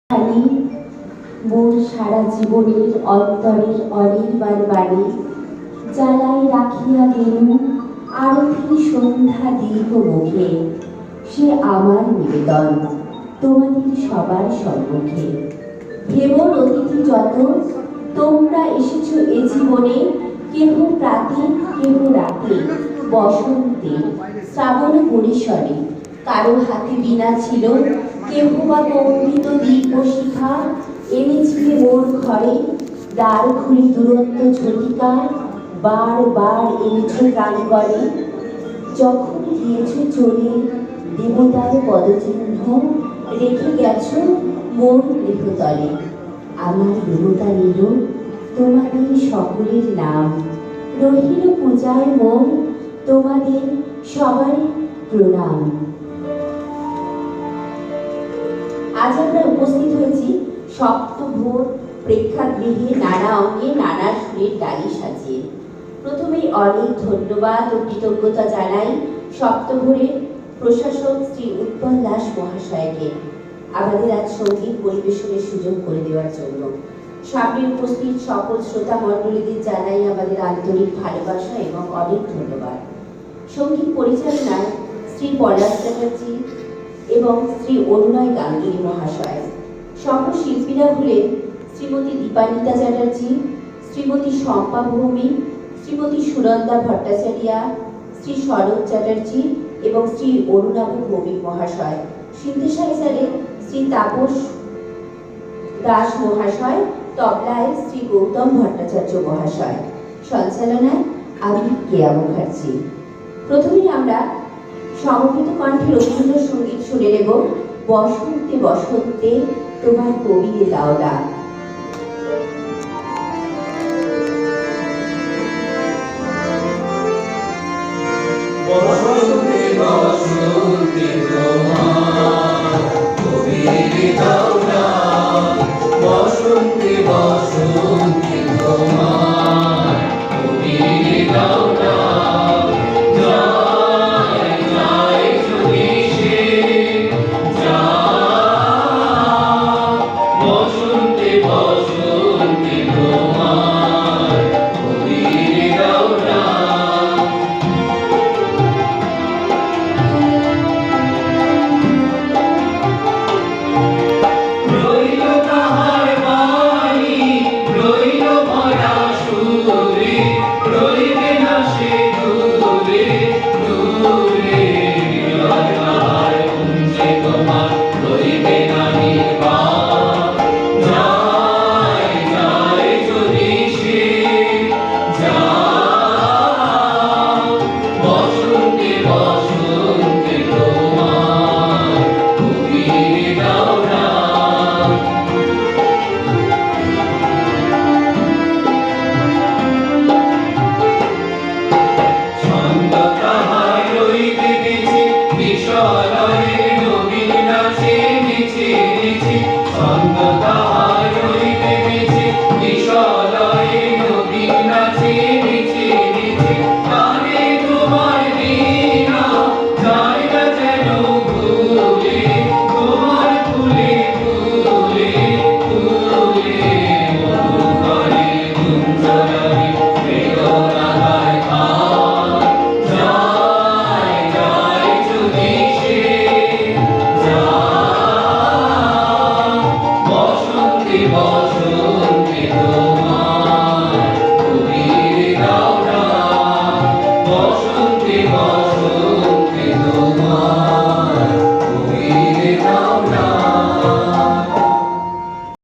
খালি মোর সারা জীবনের অন্তরের অনির্বাণ বাণী জ্বালাই রাখিয়া গেলু আরতির সন্ধ্যা দীর্ঘ মুখে। সে আমার নিবেদন তোমাদের সবার সম্মুখে। হেমর অতিথি যত তোমরা এসেছো এ জীবনে, কেহ প্রাতে কেহ রাতে, বসন্তে শ্রাবণ পরিসরে। কারো হাতে বীণা ছিল, কেহ বা কম্পিত দীপ শিখা এনেছিলে মোর ঘরে। দ্বার খুলে দুরন্ত ঝটিকা বার বার এনেছ প্রাণ করে। যখন গিয়েছ চলে দেবতার পদচিহ্ন রেখে গেছ মোর গৃহতলে। আমার দেবতা নিল তোমাদের সকলের নাম, রহিল পূজায় মন তোমাদের সবার প্রণাম। আজ আমরা উপস্থিত হয়েছি সপ্তভোর প্রেক্ষাগৃহে নানা অঙ্গে নানা সুরের ডালি সাজিয়ে। প্রথমেই অনেক ধন্যবাদ ও কৃতজ্ঞতা জানাই সপ্তভোরের প্রশাসক শ্রী উৎপল দাস মহাশয়কে আমাদের আজ সঙ্গীত পরিবেশনের সুযোগ করে দেওয়ার জন্য। সামনে উপস্থিত সকল শ্রোতা মণ্ডলীদের জানাই আমাদের আন্তরিক ভালোবাসা এবং অনেক ধন্যবাদ। সঙ্গীত পরিচালনায় শ্রী পলাশ চ্যাটার্জি এবং শ্রী অরুণয় গাঙ্গুলী মহাশয়। সহশিল্পীরা হলেন শ্রীমতী দীপানিতা চ্যাটার্জি, শ্রীমতী শম্পা ভৌমিক, শ্রীমতী সুনন্দা ভট্টাচার্যা, শ্রী শরৎ চ্যাটার্জি এবং শ্রী অরুণাভ ভৌমিক মহাশয়। সিনথেসাইজারে শ্রী তাপস দাস মহাশয়, তবলায় শ্রী গৌতম ভট্টাচার্য মহাশয়, সঞ্চালনায় আমি কেয়া মুখার্জি। প্রথমেই আমরা সমবেত কণ্ঠে রবীন্দ্র সঙ্গীত শুনে নেব বসন্তে বসন্তে তোমার কবিরে দাওদা। বসন্তে বসন্তে তোমার কবিরে দাওদা, বসন্তে বসন্তে তোমার কবিরে দাওদা। Sangha